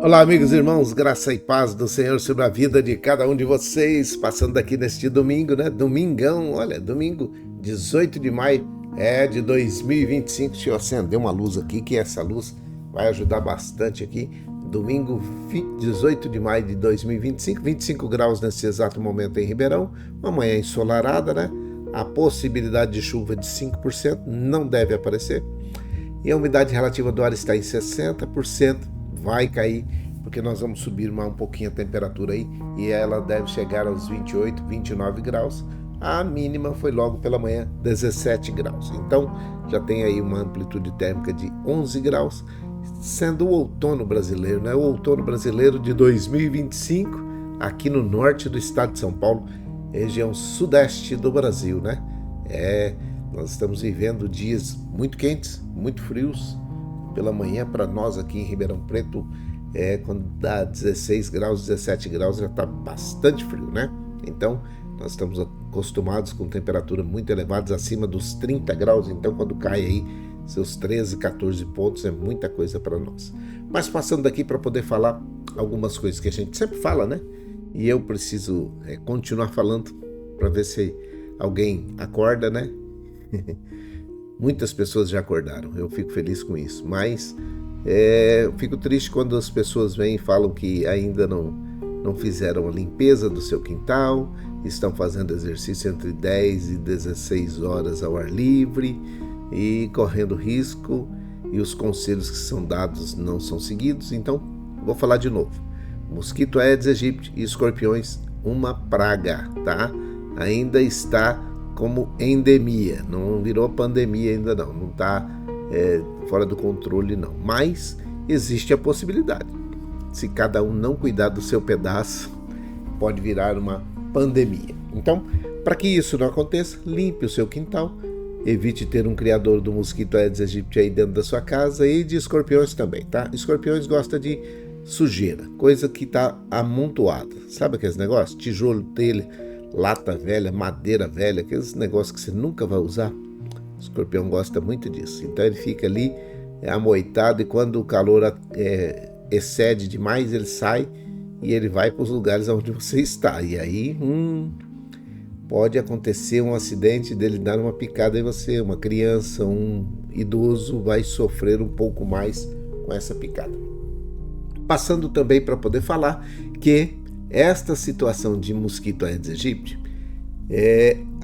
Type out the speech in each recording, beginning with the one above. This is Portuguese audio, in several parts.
Olá, amigos e irmãos, graça e paz do Senhor sobre a vida de cada um de vocês, passando aqui neste domingo, né? Domingão, olha, domingo 18 de maio de 2025. Deixa eu acender uma luz aqui, que essa luz vai ajudar bastante aqui. Domingo 18 de maio de 2025, 25 graus nesse exato momento em Ribeirão, uma manhã ensolarada, né? A possibilidade de chuva de 5% não deve aparecer. E a umidade relativa do ar está em 60%. Vai cair, porque nós vamos subir um pouquinho a temperatura aí, e ela deve chegar aos 28, 29 graus. A mínima foi logo pela manhã, 17 graus. Então, já tem aí uma amplitude térmica de 11 graus, sendo o outono brasileiro, né? O outono brasileiro de 2025, aqui no norte do estado de São Paulo, região sudeste do Brasil, né? Nós estamos vivendo dias muito quentes, muito frios. Pela manhã, para nós aqui em Ribeirão Preto, quando dá 16 graus, 17 graus, já está bastante frio, né? Então, nós estamos acostumados com temperaturas muito elevadas, acima dos 30 graus, então quando cai aí seus 13, 14 pontos, é muita coisa para nós. Mas passando daqui para poder falar algumas coisas que a gente sempre fala, né? E eu preciso continuar falando para ver se alguém acorda, né? Muitas pessoas já acordaram, eu fico feliz com isso, mas eu fico triste quando as pessoas vêm e falam que ainda não fizeram a limpeza do seu quintal, estão fazendo exercício entre 10 e 16 horas ao ar livre e correndo risco, e os conselhos que são dados não são seguidos. Então, vou falar de novo. Mosquito Aedes aegypti e escorpiões, uma praga, tá? Ainda está como endemia, não virou pandemia ainda não está fora do controle não, mas existe a possibilidade. Se cada um não cuidar do seu pedaço, pode virar uma pandemia. Então, para que isso não aconteça, limpe o seu quintal, evite ter um criador do mosquito Aedes aegypti aí dentro da sua casa, e de escorpiões também, tá? Escorpiões gosta de sujeira, coisa que está amontoada, sabe aqueles negócios? Tijolo, telha, lata velha, madeira velha, aqueles negócios que você nunca vai usar. O escorpião gosta muito disso. Então ele fica ali amoitado, e quando o calor excede demais, ele sai e ele vai para os lugares onde você está. E aí pode acontecer um acidente dele dar uma picada em você. Uma criança, um idoso vai sofrer um pouco mais com essa picada. Passando também para poder falar que esta situação de mosquito Aedes aegypti,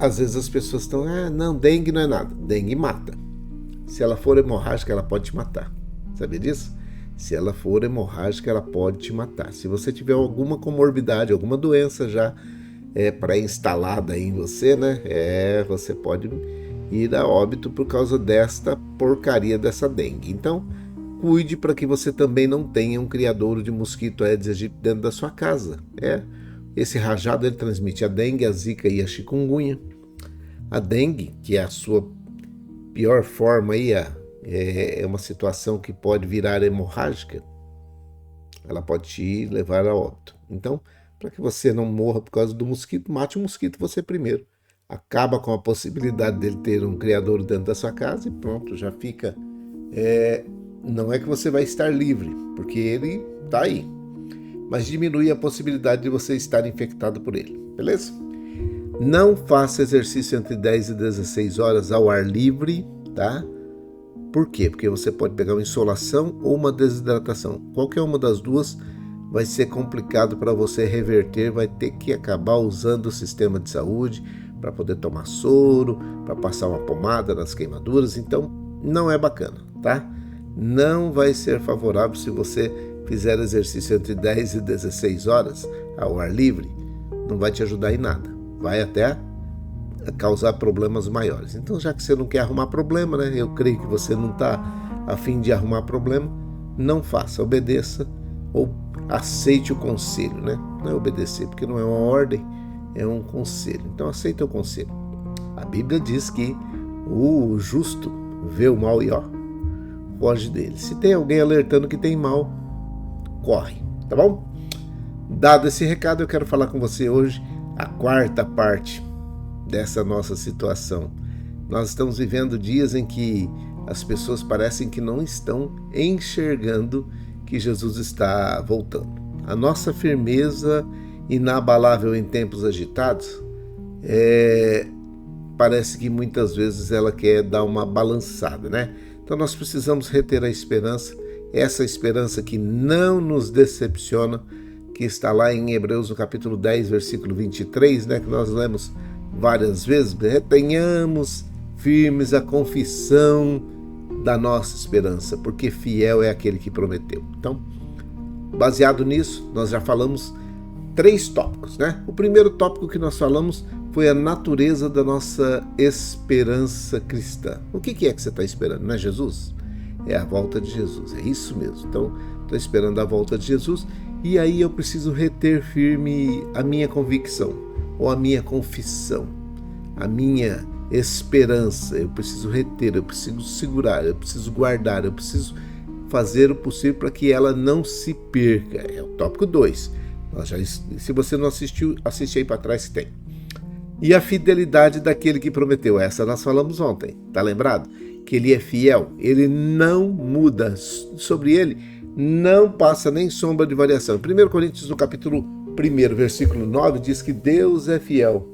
às vezes as pessoas estão, não, dengue não é nada. Dengue mata. Se ela for hemorrágica, ela pode te matar. Sabia disso? Se ela for hemorrágica, ela pode te matar. Se você tiver alguma comorbidade, alguma doença já pré-instalada em você, né? Você pode ir a óbito por causa desta porcaria dessa dengue. Então, cuide para que você também não tenha um criadouro de mosquito Aedes aegypti dentro da sua casa. Esse rajado ele transmite a dengue, a zika e a chikungunya. A dengue, que é a sua pior forma, aí, é uma situação que pode virar hemorrágica. Ela pode te levar a óbito. Então, para que você não morra por causa do mosquito, mate o mosquito você primeiro. Acaba com a possibilidade dele ter um criadouro dentro da sua casa e pronto, já fica... Não é que você vai estar livre, porque ele está aí, mas diminui a possibilidade de você estar infectado por ele, beleza? Não faça exercício entre 10 e 16 horas ao ar livre, tá? Por quê? Porque você pode pegar uma insolação ou uma desidratação. Qualquer uma das duas vai ser complicado para você reverter, vai ter que acabar usando o sistema de saúde para poder tomar soro, para passar uma pomada nas queimaduras, então não é bacana, tá? Não vai ser favorável se você fizer exercício entre 10 e 16 horas ao ar livre, não vai te ajudar em nada, vai até causar problemas maiores. Então, já que você não quer arrumar problema, né? Eu creio que você não está a fim de arrumar problema, não faça, obedeça ou aceite o conselho, né? Não é obedecer, porque não é uma ordem, é um conselho. Então, aceita o conselho. A Bíblia diz que o justo vê o mal e foge dele. Se tem alguém alertando que tem mal, corre, tá bom? Dado esse recado, eu quero falar com você hoje a quarta parte dessa nossa situação. Nós estamos vivendo dias em que as pessoas parecem que não estão enxergando que Jesus está voltando. A nossa firmeza inabalável em tempos agitados parece que muitas vezes ela quer dar uma balançada, né? Então nós precisamos reter a esperança, essa esperança que não nos decepciona, que está lá em Hebreus no capítulo 10, versículo 23, né? Que nós lemos várias vezes. Retenhamos firmes a confissão da nossa esperança, porque fiel é aquele que prometeu. Então, baseado nisso, nós já falamos 3 tópicos, né? O primeiro tópico que nós falamos foi a natureza da nossa esperança cristã. O que é que você está esperando? Não é Jesus? É a volta de Jesus, é isso mesmo. Então, estou esperando a volta de Jesus e aí eu preciso reter firme a minha convicção ou a minha confissão, a minha esperança. Eu preciso reter, eu preciso segurar, eu preciso guardar, eu preciso fazer o possível para que ela não se perca. É o tópico 2. Se você não assistiu, assiste aí para trás que tem. E a fidelidade daquele que prometeu. Essa nós falamos ontem, tá lembrado? Que ele é fiel, ele não muda. Sobre ele não passa nem sombra de variação. 1 Coríntios no capítulo 1, versículo 9, diz que Deus é fiel.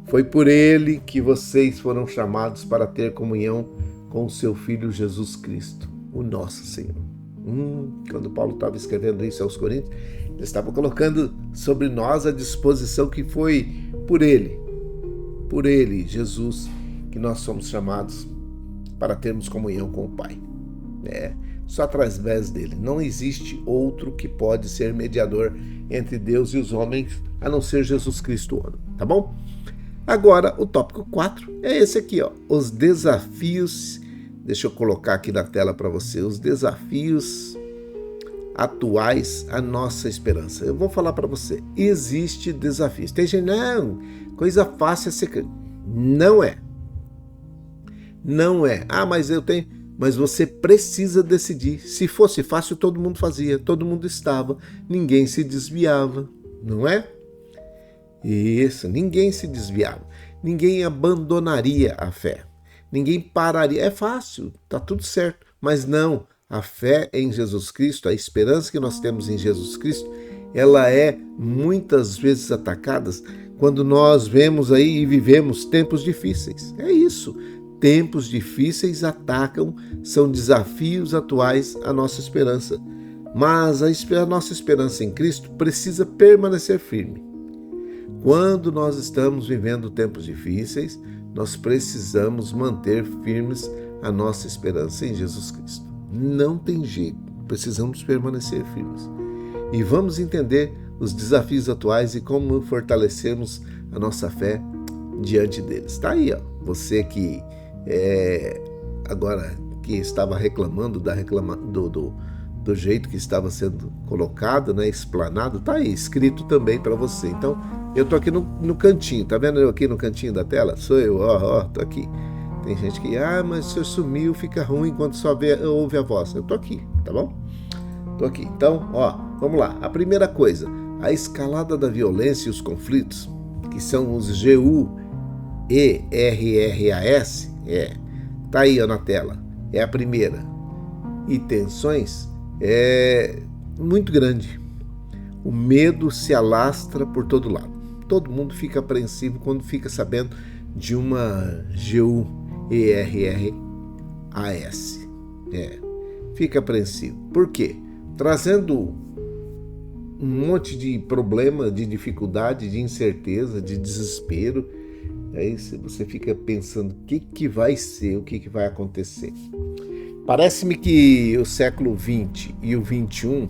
Foi por ele que vocês foram chamados para ter comunhão com o seu Filho Jesus Cristo, o nosso Senhor. Quando Paulo estava escrevendo isso aos Coríntios, ele estava colocando sobre nós a disposição que foi por ele, Jesus, que nós somos chamados para termos comunhão com o Pai. Só através dele. Não existe outro que pode ser mediador entre Deus e os homens, a não ser Jesus Cristo, homem. Tá bom? Agora, o tópico 4 é esse aqui, ó. Os desafios. Deixa eu colocar aqui na tela para você. Os desafios atuais à nossa esperança. Eu vou falar para você. Existe desafios. Tem gente, não, coisa fácil é ser. Não é. Não é. Mas eu tenho. Mas você precisa decidir. Se fosse fácil, todo mundo fazia, todo mundo estava, ninguém se desviava, não é? Isso, ninguém se desviava, ninguém abandonaria a fé, ninguém pararia. É fácil, tá tudo certo, mas não. A fé em Jesus Cristo, a esperança que nós temos em Jesus Cristo, ela é muitas vezes atacada quando nós vemos aí e vivemos tempos difíceis. É isso. Tempos difíceis atacam, são desafios atuais à nossa esperança. Mas a nossa esperança em Cristo precisa permanecer firme. Quando nós estamos vivendo tempos difíceis, nós precisamos manter firmes a nossa esperança em Jesus Cristo. Não tem jeito, precisamos permanecer firmes. E vamos entender os desafios atuais e como fortalecermos a nossa fé diante deles. Está aí, ó, você que agora que estava reclamando do jeito que estava sendo colocado, né, explanado, tá aí, escrito também para você. Então, eu tô aqui no cantinho, tá vendo eu aqui no cantinho da tela? Sou eu, tô aqui. Tem gente que, mas se eu sumiu, fica ruim quando só ouve a voz. Eu tô aqui, tá bom? Tô aqui. Então, vamos lá. A primeira coisa, a escalada da violência e os conflitos, que são os GUERRAS, tá aí na tela, é a primeira. E tensões é muito grande. O medo se alastra por todo lado. Todo mundo fica apreensivo quando fica sabendo de uma GUERRAS. Fica apreensivo. Por quê? Trazendo um monte de problema, de dificuldade, de incerteza, de desespero. Aí você fica pensando o que vai ser, o que vai acontecer. Parece-me que o século XX e o XXI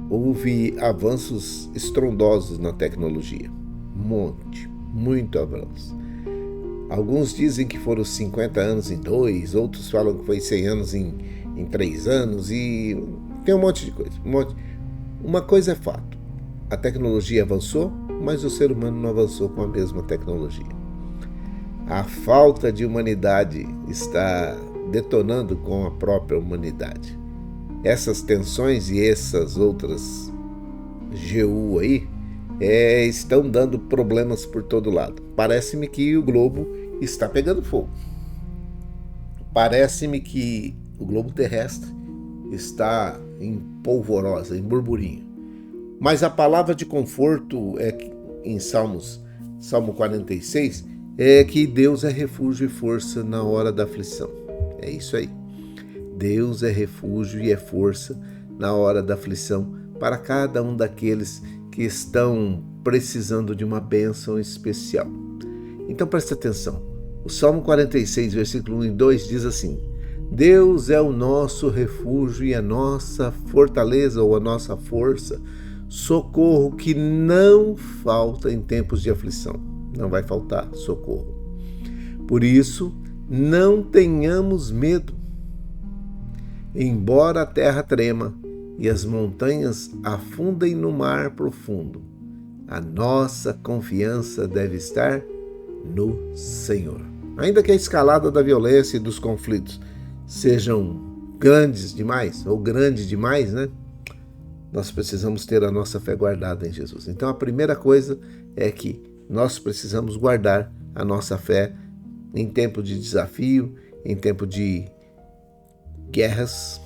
houve avanços estrondosos na tecnologia. Muito avanço. Alguns dizem que foram 50 anos em 2, outros falam que foi 100 anos em 3 anos, e tem um monte de coisa. Uma coisa é fato, a tecnologia avançou, mas o ser humano não avançou com a mesma tecnologia. A falta de humanidade está detonando com a própria humanidade. Essas tensões e essas outras GU aí estão dando problemas por todo lado. Parece-me que o globo está pegando fogo. Parece-me que o globo terrestre está em polvorosa, em burburinho. Mas a palavra de conforto em Salmo 46, é que Deus é refúgio e força na hora da aflição. É isso aí. Deus é refúgio e é força na hora da aflição para cada um daqueles que estão precisando de uma bênção especial. Então presta atenção. O Salmo 46, versículo 1 e 2 diz assim: Deus é o nosso refúgio e a nossa fortaleza ou a nossa força, socorro que não falta em tempos de aflição. Não vai faltar socorro. Por isso, não tenhamos medo. Embora a terra trema e as montanhas afundem no mar profundo, a nossa confiança deve estar no Senhor. Ainda que a escalada da violência e dos conflitos sejam grandes demais, ou grandes demais, né? Nós precisamos ter a nossa fé guardada em Jesus. Então a primeira coisa é que nós precisamos guardar a nossa fé em tempo de desafio, em tempo de guerras,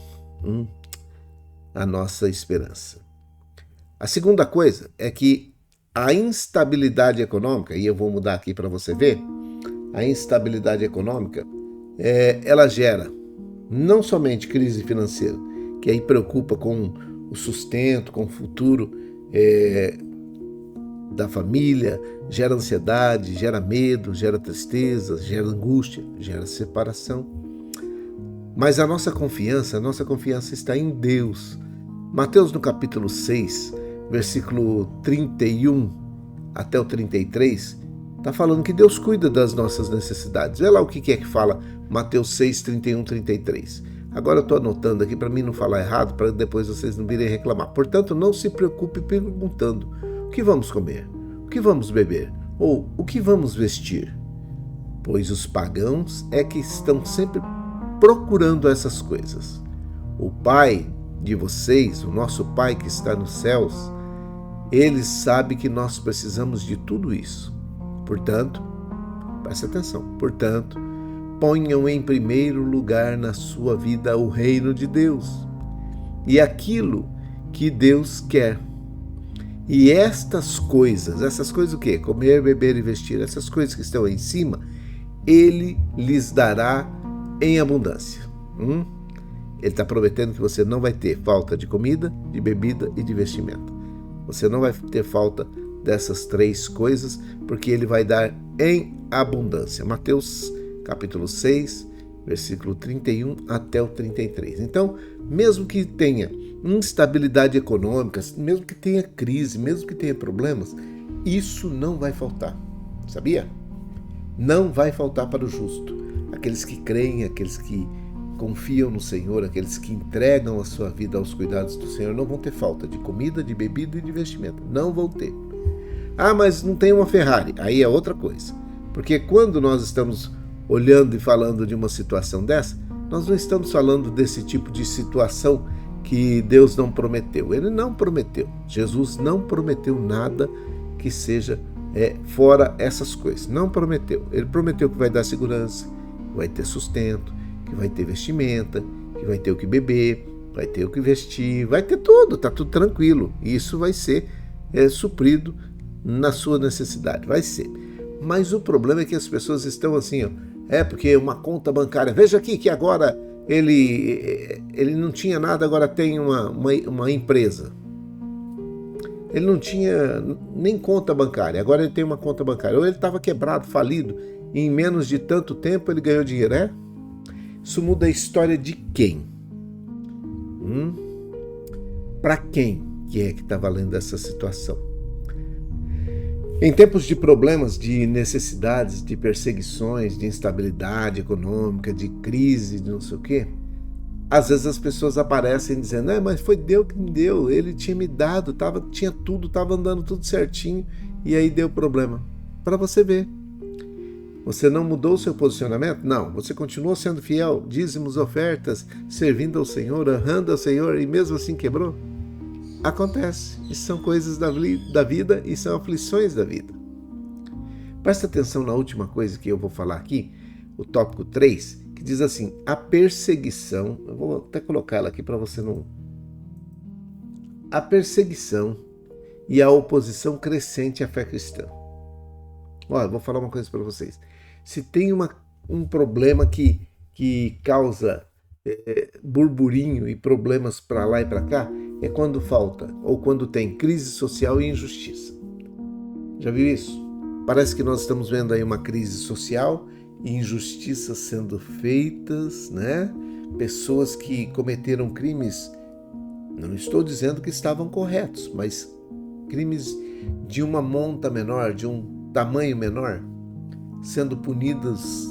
a nossa esperança. A segunda coisa é que a instabilidade econômica, e eu vou mudar aqui para você ver, a instabilidade econômica, ela gera não somente crise financeira, que aí preocupa com o sustento, com o futuro da família, gera ansiedade, gera medo, gera tristeza, gera angústia, gera separação. Mas a nossa confiança está em Deus. Mateus no capítulo 6, versículo 31 até o 33, está falando que Deus cuida das nossas necessidades. Olha lá o que é que fala Mateus 6, 31, 33. Agora eu estou anotando aqui para mim não falar errado, para depois vocês não virem reclamar. Portanto, não se preocupe perguntando: o que vamos comer? O que vamos beber? Ou o que vamos vestir? Pois os pagãos é que estão sempre procurando essas coisas. O Pai de vocês, o nosso Pai que está nos céus, Ele sabe que nós precisamos de tudo isso. Portanto, preste atenção, ponham em primeiro lugar na sua vida o reino de Deus e aquilo que Deus quer. E estas coisas o quê? Comer, beber e vestir, essas coisas que estão aí em cima, Ele lhes dará em abundância. Ele está prometendo que você não vai ter falta de comida, de bebida e de vestimento. Você não vai ter falta dessas três coisas, porque Ele vai dar em abundância. Mateus capítulo 6, versículo 31 até o 33. Então, mesmo que tenha instabilidade econômica, mesmo que tenha crise, mesmo que tenha problemas, isso não vai faltar. Sabia? Não vai faltar para o justo. Aqueles que creem, aqueles que confiam no Senhor, aqueles que entregam a sua vida aos cuidados do Senhor, não vão ter falta de comida, de bebida e de vestimento. Não vão ter. Ah, mas não tem uma Ferrari. Aí é outra coisa. Porque quando nós estamos olhando e falando de uma situação dessa, nós não estamos falando desse tipo de situação que Deus não prometeu. Ele não prometeu. Jesus não prometeu nada que seja fora essas coisas. Não prometeu. Ele prometeu que vai dar segurança, que vai ter sustento, que vai ter vestimenta, que vai ter o que beber, vai ter o que vestir, vai ter tudo, tá tudo tranquilo. Isso vai ser suprido na sua necessidade, vai ser. Mas o problema é que as pessoas estão assim, porque uma conta bancária, veja aqui que agora ele não tinha nada, agora tem uma empresa. Ele não tinha nem conta bancária, agora ele tem uma conta bancária. Ou ele estava quebrado, falido, e em menos de tanto tempo ele ganhou dinheiro, Isso muda a história de quem? Para quem que é que está valendo essa situação? Em tempos de problemas, de necessidades, de perseguições, de instabilidade econômica, de crise, de não sei o quê, às vezes as pessoas aparecem dizendo: mas foi Deus que me deu, Ele tinha me dado, tinha tudo, estava andando tudo certinho, e aí deu problema. Para você ver. Você não mudou o seu posicionamento? Não, você continuou sendo fiel, dízimos, ofertas, servindo ao Senhor, honrando ao Senhor, e mesmo assim quebrou? Acontece, isso são coisas da vida e são aflições da vida. Presta atenção na última coisa que eu vou falar aqui, o tópico 3, que diz assim: a perseguição, eu vou até colocar ela aqui para você não. A perseguição e a oposição crescente à fé cristã. Olha, vou falar uma coisa para vocês. Se tem um problema que causa burburinho e problemas para lá e para cá, é quando falta ou quando tem crise social e injustiça. Já viu isso? Parece que nós estamos vendo aí uma crise social e injustiças sendo feitas, né? Pessoas que cometeram crimes, não estou dizendo que estavam corretos, mas crimes de uma monta menor, de um tamanho menor, sendo punidas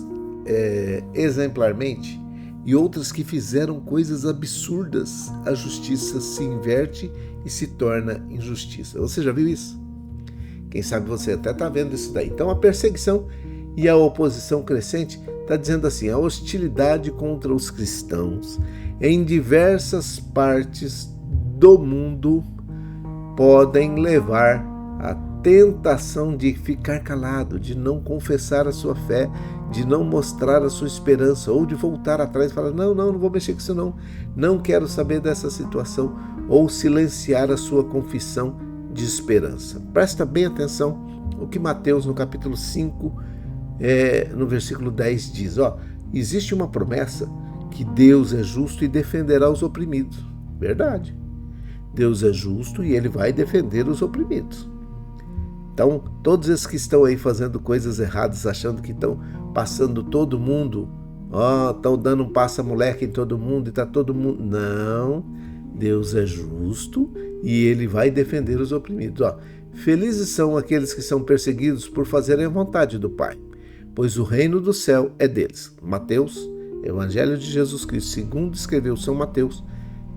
exemplarmente, e outras que fizeram coisas absurdas, a justiça se inverte e se torna injustiça. Você já viu isso? Quem sabe você até está vendo isso daí. Então a perseguição e a oposição crescente está dizendo assim: a hostilidade contra os cristãos em diversas partes do mundo podem levar à tentação de ficar calado, de não confessar a sua fé, de não mostrar a sua esperança, ou de voltar atrás e falar: não vou mexer com isso não quero saber dessa situação, ou silenciar a sua confissão de esperança. Presta bem atenção o que Mateus no capítulo 5, no versículo 10 diz: existe uma promessa que Deus é justo e defenderá os oprimidos. Verdade. Deus é justo e ele vai defender os oprimidos. Então, todos esses que estão aí fazendo coisas erradas, achando que estão passando todo mundo, estão dando um passa-moleque em todo mundo e está todo mundo... Não, Deus é justo e ele vai defender os oprimidos. Felizes são aqueles que são perseguidos por fazerem a vontade do Pai, pois o reino do céu é deles. Mateus, Evangelho de Jesus Cristo, segundo escreveu São Mateus,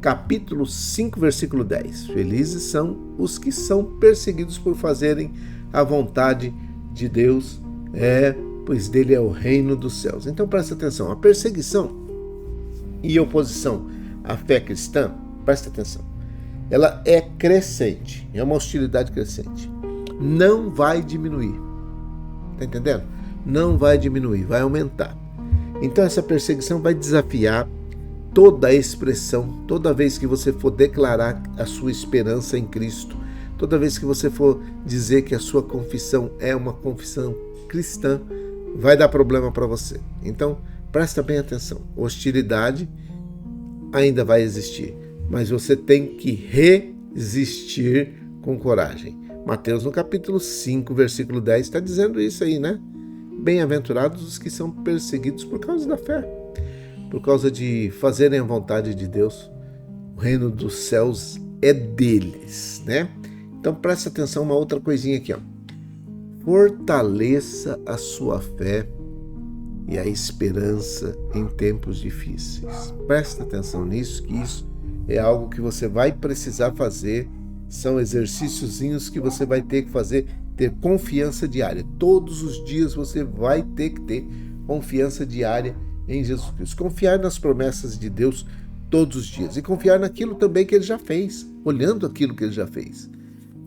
capítulo 5, versículo 10. Felizes são os que são perseguidos por fazerem a vontade de Deus, pois dele é o reino dos céus. Então presta atenção, a perseguição e oposição à fé cristã, presta atenção, ela é crescente, é uma hostilidade crescente. Não vai diminuir, tá entendendo? Não vai diminuir, vai aumentar. Então essa perseguição vai desafiar toda a expressão, toda vez que você for declarar a sua esperança em Cristo, toda vez que você for dizer que a sua confissão é uma confissão cristã, vai dar problema para você. Então, presta bem atenção. Hostilidade ainda vai existir, mas você tem que resistir com coragem. Mateus no capítulo 5, versículo 10 está dizendo isso aí, né? Bem-aventurados os que são perseguidos por causa da fé, por causa de fazerem a vontade de Deus. O reino dos céus é deles, né? Então presta atenção, uma outra coisinha aqui, Fortaleça a sua fé e a esperança em tempos difíceis. Presta atenção nisso, que isso é algo que você vai precisar fazer. São exercíciozinhos que você vai ter que fazer, ter confiança diária. Todos os dias você vai ter que ter confiança diária em Jesus Cristo. Confiar nas promessas de Deus todos os dias. E confiar naquilo também que Ele já fez, olhando aquilo que Ele já fez.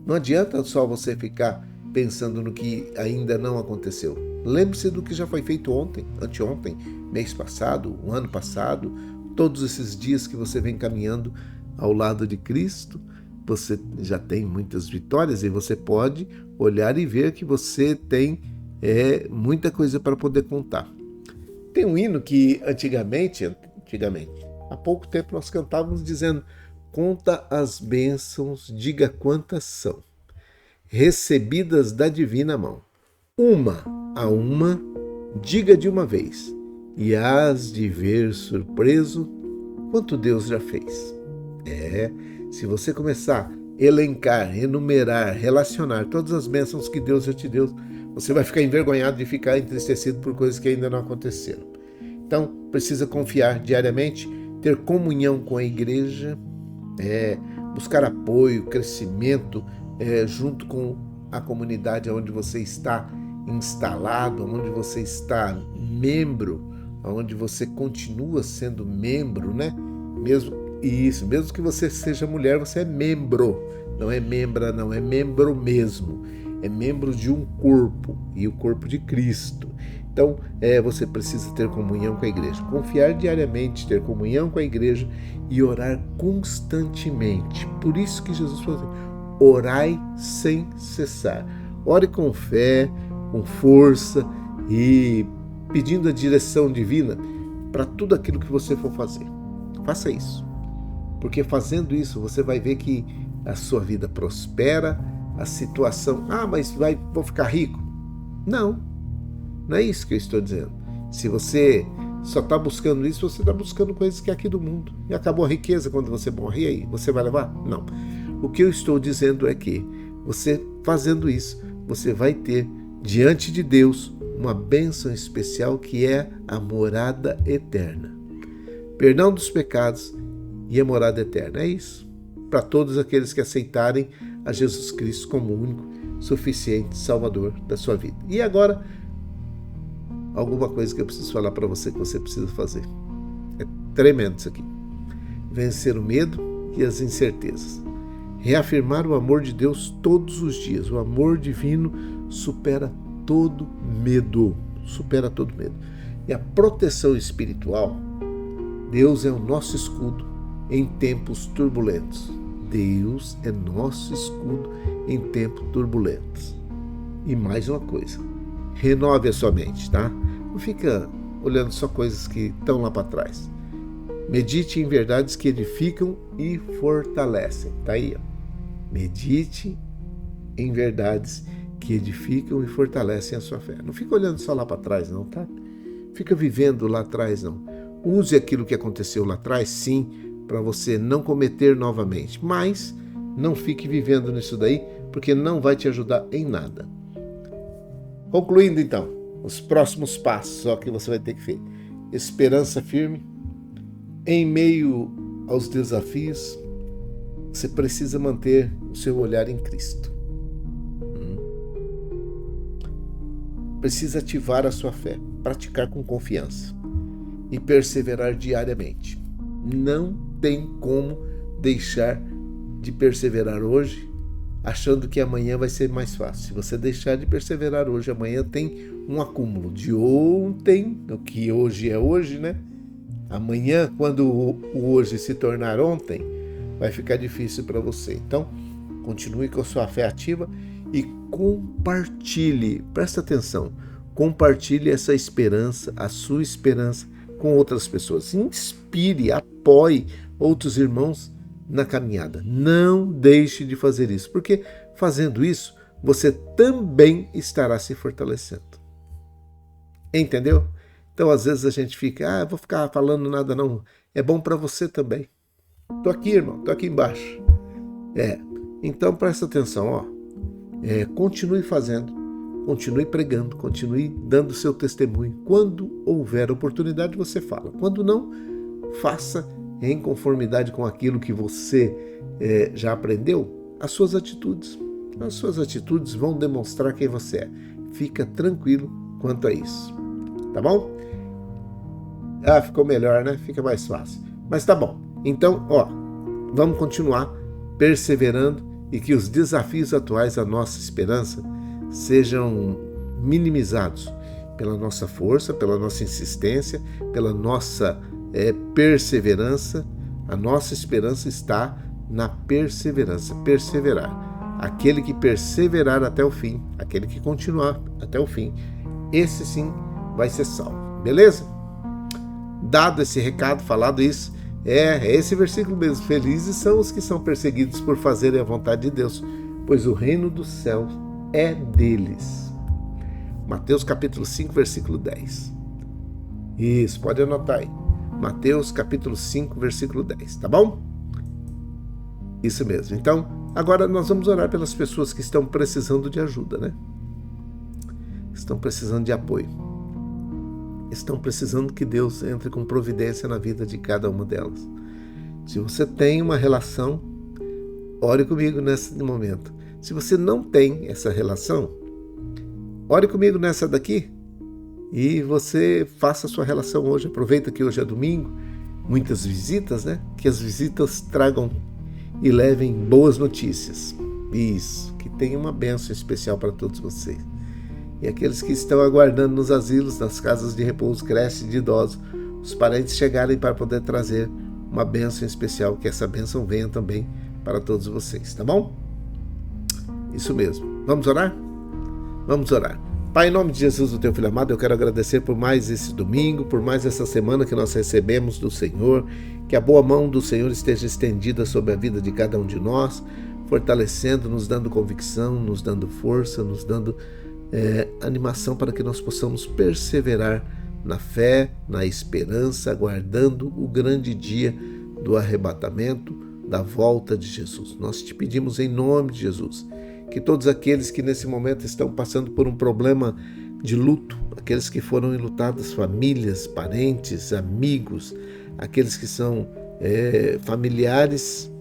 Não adianta só você ficar pensando no que ainda não aconteceu. Lembre-se do que já foi feito ontem, anteontem, mês passado, o ano passado, todos esses dias que você vem caminhando ao lado de Cristo. Você já tem muitas vitórias e você pode olhar e ver que você tem muita coisa para poder contar. Tem um hino que antigamente, há pouco tempo nós cantávamos dizendo: conta as bênçãos, diga quantas são, recebidas da divina mão. Uma a uma, diga de uma vez, e hás de ver surpreso quanto Deus já fez. Se você começar a elencar, enumerar, relacionar todas as bênçãos que Deus já te deu, você vai ficar envergonhado de ficar entristecido por coisas que ainda não aconteceram. Então, precisa confiar diariamente, ter comunhão com a igreja, buscar apoio, crescimento, junto com a comunidade onde você está instalado, onde você está membro, onde você continua sendo membro, né? Mesmo que você seja mulher, você é membro, não é membra, não, é membro mesmo. É membro de um corpo, e o corpo de Cristo. Então, você precisa ter comunhão com a igreja, confiar diariamente, ter comunhão com a igreja e orar constantemente. Por isso que Jesus falou assim, orai sem cessar. Ore com fé, com força e pedindo a direção divina para tudo aquilo que você for fazer. Faça isso, porque fazendo isso você vai ver que a sua vida prospera, a situação... mas vou ficar rico? Não é isso que eu estou dizendo. Se você só está buscando isso, você está buscando coisas que é aqui do mundo. E acabou a riqueza quando você morrer, aí você vai levar? Não. O que eu estou dizendo é que você fazendo isso, você vai ter diante de Deus uma bênção especial que é a morada eterna. Perdão dos pecados e a morada eterna. É isso. Para todos aqueles que aceitarem a Jesus Cristo como o único, suficiente Salvador da sua vida. E agora, alguma coisa que eu preciso falar para você que você precisa fazer. É tremendo isso aqui. Vencer o medo e as incertezas. Reafirmar o amor de Deus todos os dias. O amor divino supera todo medo. Supera todo medo. E a proteção espiritual, Deus é o nosso escudo em tempos turbulentos. Deus é nosso escudo em tempos turbulentos. E mais uma coisa, renove a sua mente, tá? Não fica olhando só coisas que estão lá para trás. Medite em verdades que edificam e fortalecem. Tá aí, ó. Medite em verdades que edificam e fortalecem a sua fé. Não fica olhando só lá para trás, não, tá? Fica vivendo lá atrás, não. Use aquilo que aconteceu lá atrás, sim, para você não cometer novamente. Mas não fique vivendo nisso daí, porque não vai te ajudar em nada. Concluindo, então, os próximos passos, só que você vai ter que fazer. Esperança firme. Em meio aos desafios, você precisa manter o seu olhar em Cristo. Precisa ativar a sua fé, praticar com confiança e perseverar diariamente. Não tem como deixar de perseverar hoje, achando que amanhã vai ser mais fácil. Se você deixar de perseverar hoje, amanhã tem um acúmulo de ontem, o que hoje é hoje, né? Amanhã, quando o hoje se tornar ontem, vai ficar difícil para você. Então, continue com a sua fé ativa e compartilhe, presta atenção, compartilhe essa esperança, a sua esperança com outras pessoas. Inspire, apoie outros irmãos na caminhada. Não deixe de fazer isso, porque fazendo isso, você também estará se fortalecendo. Entendeu? Então, às vezes a gente fica, vou ficar falando nada não. É bom para você também. Tô aqui, irmão, tô aqui embaixo. Então presta atenção, ó. Continue fazendo, continue pregando, continue dando seu testemunho. Quando houver oportunidade, você fala. Quando não, faça em conformidade com aquilo que você já aprendeu, as suas atitudes. As suas atitudes vão demonstrar quem você é. Fica tranquilo quanto a isso. Tá bom? Ficou melhor, né? Fica mais fácil. Mas tá bom. Então, ó, vamos continuar perseverando e que os desafios atuais à nossa esperança sejam minimizados pela nossa força, pela nossa insistência, pela nossa perseverança. A nossa esperança está na perseverança, perseverar. Aquele que perseverar até o fim, aquele que continuar até o fim, esse sim vai ser salvo. Beleza? Dado esse recado, falado isso, é esse versículo mesmo. Felizes são os que são perseguidos por fazerem a vontade de Deus, pois o reino dos céus é deles. Mateus capítulo 5, versículo 10. Isso, pode anotar aí. Mateus capítulo 5, versículo 10, tá bom? Isso mesmo. Então, agora nós vamos orar pelas pessoas que estão precisando de ajuda, né? Estão precisando de apoio. Estão precisando que Deus entre com providência na vida de cada uma delas. Se você tem uma relação, ore comigo nesse momento. Se você não tem essa relação, ore comigo nessa daqui e você faça a sua relação hoje. Aproveita que hoje é domingo, muitas visitas, né? Que as visitas tragam e levem boas notícias. Isso, que tenha uma bênção especial para todos vocês. E aqueles que estão aguardando nos asilos, nas casas de repouso, creches de idosos, os parentes chegarem para poder trazer uma bênção especial, que essa bênção venha também para todos vocês, tá bom? Isso mesmo. Vamos orar? Vamos orar. Pai, em nome de Jesus, o teu filho amado, eu quero agradecer por mais esse domingo, por mais essa semana que nós recebemos do Senhor, que a boa mão do Senhor esteja estendida sobre a vida de cada um de nós, fortalecendo, nos dando convicção, nos dando força, nos dando animação para que nós possamos perseverar na fé, na esperança, aguardando o grande dia do arrebatamento, da volta de Jesus. Nós te pedimos em nome de Jesus, que todos aqueles que nesse momento estão passando por um problema de luto, aqueles que foram enlutados, famílias, parentes, amigos, aqueles que são familiares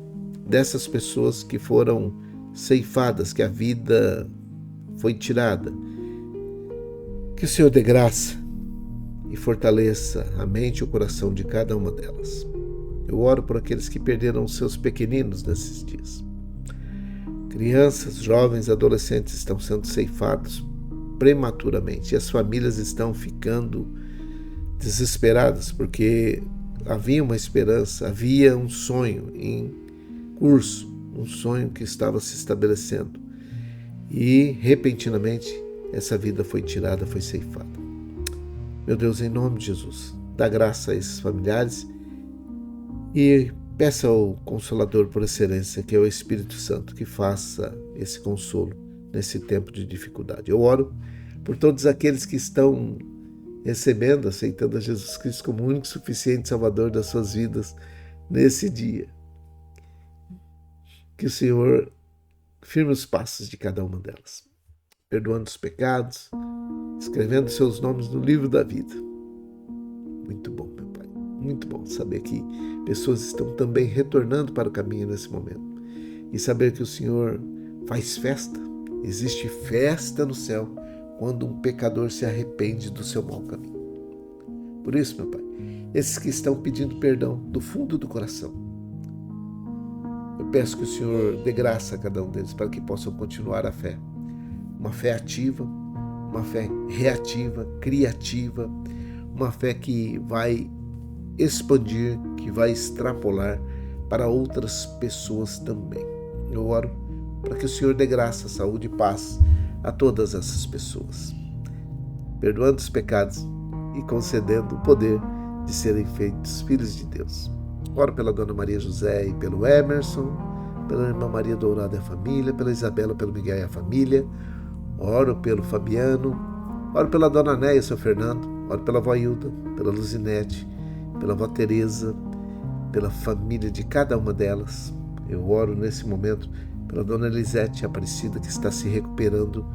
dessas pessoas que foram ceifadas, que a vida foi tirada, que o Senhor dê graça e fortaleça a mente e o coração de cada uma delas. Eu oro por aqueles que perderam os seus pequeninos nesses dias. Crianças, jovens, adolescentes estão sendo ceifados prematuramente e as famílias estão ficando desesperadas porque havia uma esperança, havia um sonho em curso, um sonho que estava se estabelecendo e repentinamente essa vida foi tirada, foi ceifada. Meu Deus, em nome de Jesus, dá graça a esses familiares e peça ao Consolador por excelência, que é o Espírito Santo, que faça esse consolo nesse tempo de dificuldade. Eu oro por todos aqueles que estão recebendo, aceitando a Jesus Cristo como o único e suficiente Salvador das suas vidas nesse dia. Que o Senhor firme os passos de cada uma delas, perdoando os pecados, escrevendo seus nomes no livro da vida. Muito bom, meu Pai. Muito bom saber que pessoas estão também retornando para o caminho nesse momento. E saber que o Senhor faz festa. Existe festa no céu quando um pecador se arrepende do seu mau caminho. Por isso, meu Pai, esses que estão pedindo perdão do fundo do coração, eu peço que o Senhor dê graça a cada um deles para que possam continuar a fé. Uma fé ativa, uma fé reativa, criativa, uma fé que vai expandir, que vai extrapolar para outras pessoas também. Eu oro para que o Senhor dê graça, saúde e paz a todas essas pessoas, perdoando os pecados e concedendo o poder de serem feitos filhos de Deus. Oro pela Dona Maria José e pelo Emerson, pela Irmã Maria Dourada e a família, pela Isabela, pelo Miguel e a família. Oro pelo Fabiano, oro pela Dona Néia e o seu Fernando, oro pela Vó Hilda, pela Luzinete, pela Vó Teresa, pela família de cada uma delas. Eu oro nesse momento pela Dona Elisete Aparecida, que está se recuperando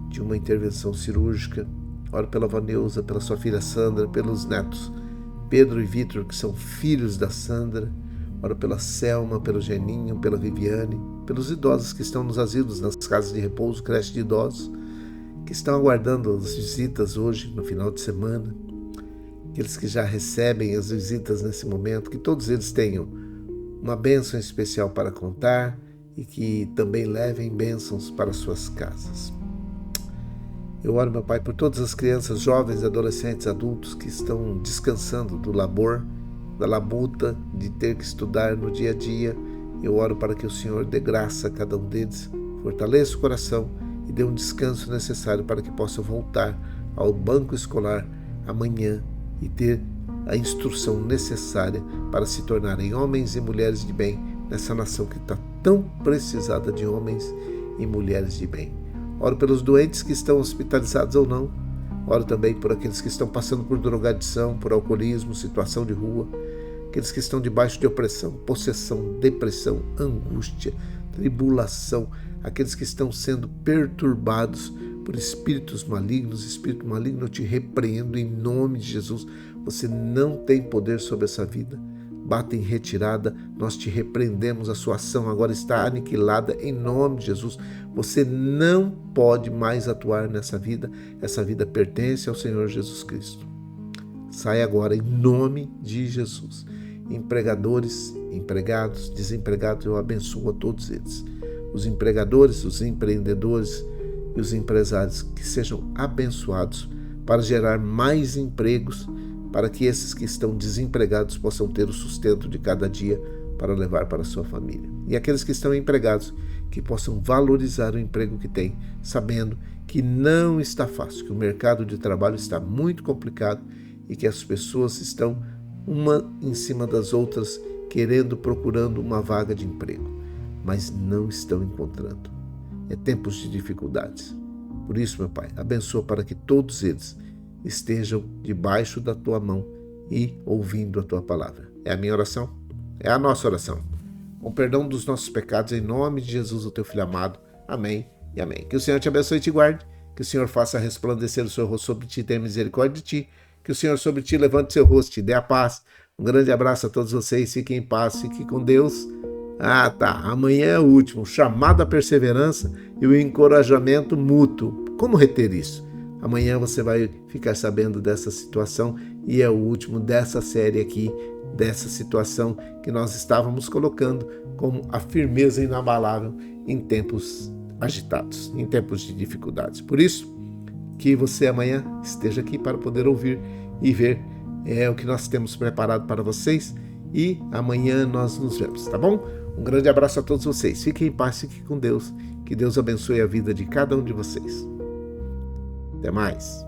de uma intervenção cirúrgica. Oro pela Vó Neuza, pela sua filha Sandra, pelos netos Pedro e Vitor, que são filhos da Sandra. Oro pela Selma, pelo Geninho, pela Viviane, pelos idosos que estão nos asilos, nas casas de repouso, creche de idosos, que estão aguardando as visitas hoje, no final de semana. Aqueles que já recebem as visitas nesse momento, que todos eles tenham uma bênção especial para contar e que também levem bênçãos para suas casas. Eu oro, meu Pai, por todas as crianças, jovens, adolescentes, adultos que estão descansando do labor, da labuta de ter que estudar no dia a dia. Eu oro para que o Senhor dê graça a cada um deles, fortaleça o coração e dê um descanso necessário para que possam voltar ao banco escolar amanhã e ter a instrução necessária para se tornarem homens e mulheres de bem nessa nação que está tão precisada de homens e mulheres de bem. Oro pelos doentes que estão hospitalizados ou não. Oro também por aqueles que estão passando por drogadição, por alcoolismo, situação de rua, aqueles que estão debaixo de opressão, possessão, depressão, angústia, tribulação, aqueles que estão sendo perturbados por espíritos malignos. Espírito maligno, eu te repreendo em nome de Jesus. Você não tem poder sobre essa vida. Bata em retirada, nós te repreendemos, a sua ação agora está aniquilada em nome de Jesus. Você não pode mais atuar nessa vida, essa vida pertence ao Senhor Jesus Cristo. Sai agora em nome de Jesus. Empregadores, empregados, desempregados, eu abençoo a todos eles. Os empregadores, os empreendedores, e os empresários que sejam abençoados para gerar mais empregos, para que esses que estão desempregados possam ter o sustento de cada dia para levar para a sua família. E aqueles que estão empregados, que possam valorizar o emprego que têm, sabendo que não está fácil, que o mercado de trabalho está muito complicado e que as pessoas estão uma em cima das outras, procurando uma vaga de emprego, mas não estão encontrando. É tempos de dificuldades. Por isso, meu Pai, abençoa para que todos eles estejam debaixo da Tua mão e ouvindo a Tua palavra. É a minha oração, é a nossa oração. Com perdão dos nossos pecados, em nome de Jesus, o Teu Filho amado. Amém e amém. Que o Senhor te abençoe e te guarde, que o Senhor faça resplandecer o seu rosto sobre ti e tenha misericórdia de ti, que o Senhor sobre ti levante seu rosto e te dê a paz. Um grande abraço a todos vocês, fiquem em paz, fiquem com Deus. Amanhã é o último, chamado à perseverança e o encorajamento mútuo. Como reter isso? Amanhã você vai ficar sabendo dessa situação e é o último dessa série aqui, dessa situação que nós estávamos colocando como a firmeza inabalável em tempos agitados, em tempos de dificuldades. Por isso, que você amanhã esteja aqui para poder ouvir e ver o que nós temos preparado para vocês, e amanhã nós nos vemos, tá bom? Um grande abraço a todos vocês, fiquem em paz, fiquem com Deus, que Deus abençoe a vida de cada um de vocês. Até mais.